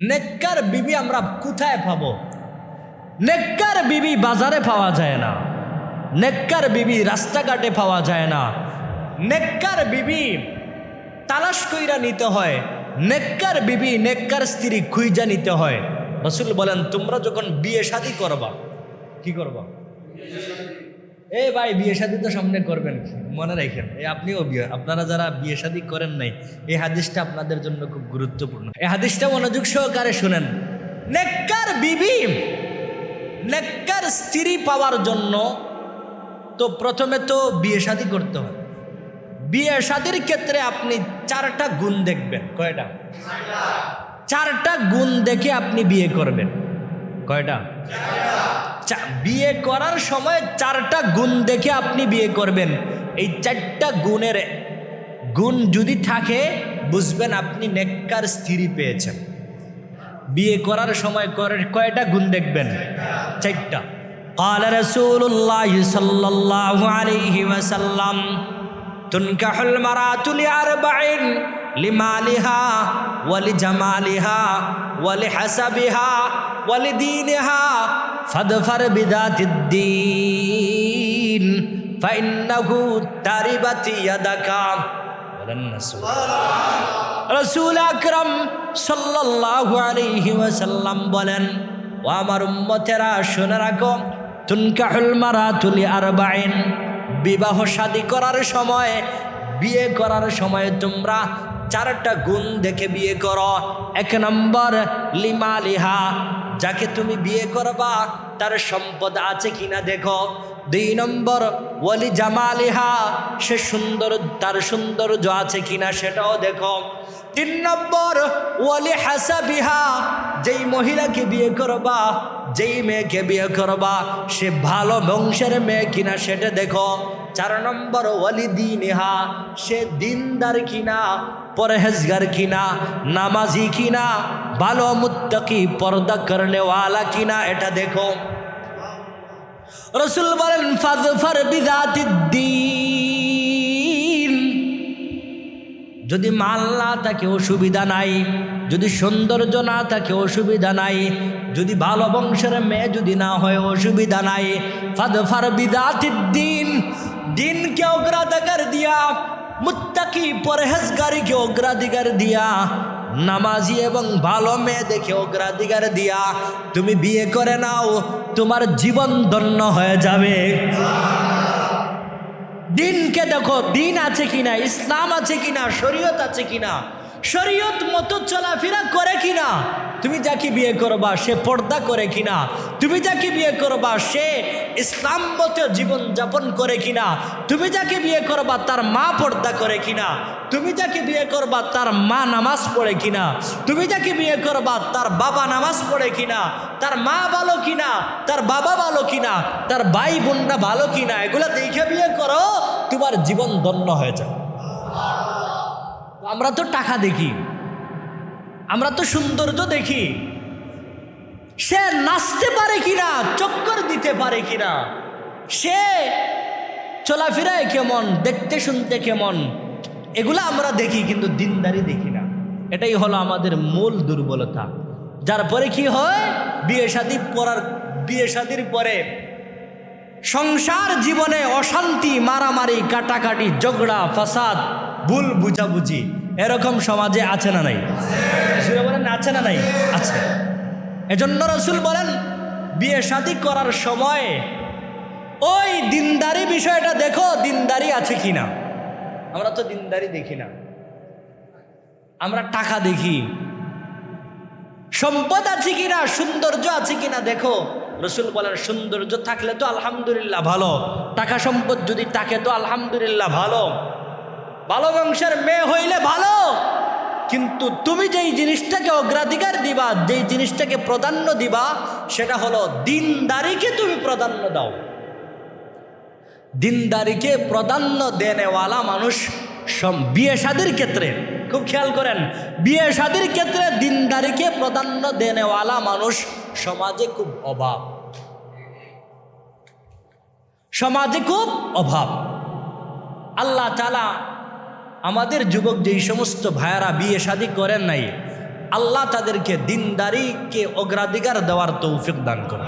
নেককার বিবি আমরা কোথায় পাবো? নেককার বিবি বাজারে পাওয়া যায় না, নেককার বিবি রাস্তাঘাটে পাওয়া যায় না, নেককার বিবি তালাশ কইরা নিতে হয়, নেককার বিবি নেককার স্ত্রী খুঁজা নিতে হয়। রাসূল বলেন তোমরা যখন বিয়ে শাদী করবা, কি করবা? এই ভাই বিয়ে শাদী তো সামনে করবেন, মনে রাখেন আপনিও বিয়ে, আপনারা যারা বিয়ে শাদী করেন নাই এই হাদিসটা আপনাদের জন্য খুব গুরুত্বপূর্ণ। এই হাদিসটা মনোযোগ সহকারে শুনেন। নেককার বিবি নেককার স্ত্রী পাওয়ার জন্য তো প্রথমে তো বিয়ে শাদী করতে হয়। বিয়ে শাদীর ক্ষেত্রে আপনি 4টা গুণ দেখবেন। কয়টা? 4টা গুণ দেখে আপনি বিয়ে করবেন। কয়টা? বিয়ে করার সময় 4টা গুণ দেখে আপনি বিয়ে করবেন। এই 4টা গুণের গুণ যদি থাকে বুঝবেন আপনি নেককার স্ত্রী পেয়েছেন। বিয়ে করার সময় কয়টা গুণ দেখবেন? 4টা। قال رسول الله صلى الله عليه وسلم تنكح المرأة لأربع لمالها ولجمالها ولحسبها ولدينها فاظفر بذات الدين فإنه تربت يدك রাসূল আকরাম সাল্লাল্লাহু আলাইহি ওয়াসাল্লাম বলেন, ও আমার উম্মতেরা শুনে রাখো, তুনকাহুল মারাতু লিআরবাইন, বিবাহ শাদী করার সময়, বিয়ে করার সময় তোমরা 4টা গুণ দেখে বিয়ে করো। 1 নম্বর লিমালিহা, যাকে তুমি বিয়ে করবা তার সম্পদ আছে কিনা দেখো। 2 নম্বর ওয়ালি জামালিহা, সে সুন্দর, তার সৌন্দর্য আছে কিনা সেটাও দেখো। 3 নম্বর ওয়ালি হাসাবিহা, যেই মহিলাকে বিয়ে করবা, যেই মেয়েকে বিয়ে করবা সে ভালো বংশের মেয়ে কিনা সেটা দেখো। 4 নম্বর ওয়ালি দীনিহা, সে দিনদার কিনা, পরহেজগার কিনা, নামাজি কিনা, ভালো মুত্তাকি পর্দা করনেওয়ালা কিনা এটা দেখো। রাসূল বলেন ফাযফার বিযাতিদ্দীন, যদি মাল না থাকে অসুবিধা নাই, যদি সৌন্দর্য না থাকে অসুবিধা নাই, যদি ভালো বংশের মেয়ে যদি না হয় অসুবিধা নাই। ফাযফার বিযাতিদ্দীন, দিনকে অগ্রাধিকার দিয়া, মুত্তাকি পরহেজগারীকে অগ্রাধিকার দিয়া, নামাজি এবং ভালো মেয়ে দেখে অগ্রাধিকার দিয়া তুমি বিয়ে করে নাও, তোমার জীবন ধন্য হয়ে যাবে। দিনকে দেখো, দিন আছে কিনা, ইসলাম আছে কিনা, শরীয়ত আছে কিনা, শরীয়ত মতো চলাফেরা করে কিনা। তুমি যাকে বিয়ে করবা সে পর্দা করে কিনা, তুমি যাকে বিয়ে করবা সে ইসলাম মতো জীবন যাপন করে কিনা, তুমি যাকে বিয়ে করবা তার মা পর্দা করে কিনা, তুমি যাকে বিয়ে করবা তার মা নামাজ পড়ে কিনা, তুমি যাকে বিয়ে করবা তার বাবা নামাজ পড়ে কিনা, তার মা ভালো কিনা, তার বাবা ভালো কিনা, তার ভাই বোনরা ভালো কিনা, এগুলা দেখে বিয়ে করো, তোমার জীবন ধন্য হয়ে যাবে। আমরা তো টাকা দেখি, আমরা তো সৌন্দর্য দেখি, সে নাচতে পারে কিনা, চক্কর দিতে পারে কিনা, সে চলাফেরায় কেমন, দেখতে শুনতে কেমন, এগুলা আমরা দেখি, কিন্তু দিনদারি দেখি না। এটাই হলো আমাদের মূল দুর্বলতা। যার পরে কি হয়, বিয়ে শাদীর পরে সংসার জীবনে অশান্তি, মারামারি, কাটাকাটি, ঝগড়া, ফাসাদ, ভুল বুঝাবুঝি, এরকম সমাজে আছে না নাই? বলেন আছে না নাই? আছে। এজন্য রাসূল বলেন বিয়ে শাদী করার সময় ওই দিনদারি বিষয়টা দেখো, দিনদারি আছে কিনা। আমরা তো দিনদারি দেখি না, আমরা টাকা দেখি, সম্পদ আছে কিনা, সৌন্দর্য আছে কিনা দেখো। রাসূল বলেন সৌন্দর্য থাকলে তো আলহামদুলিল্লাহ ভালো, টাকা সম্পদ যদি থাকে তো আলহামদুলিল্লাহ ভালো, ভালো বংশের মেয়ে হইলে ভালো, কিন্তু তুমি যেই জিনিসটাকে অগ্রাধিকার দিবা, যেই জিনিসটাকে প্রাধান্য দিবা, সেটা হলো দিনদারিকে তুমি প্রাধান্য দাও। দিনদারিকে প্রাধান্য দেনেওয়ালা মানুষ বিয়ে শাদীর ক্ষেত্রে, খুব খেয়াল করেন, বিয়ে শাদীর ক্ষেত্রে দিনদারিকে প্রাধান্য দেনেওয়ালা মানুষ সমাজে খুব অভাব, সমাজে খুব অভাব। আল্লাহ তাআলা আমাদের যুবক যেই সমস্ত ভাইয়ারা বিয়ে শাদী করেন নাই, আল্লাহ তাদেরকে দিনদারিকে অগ্রাধিকার দেওয়ার তৌফিক দান করে।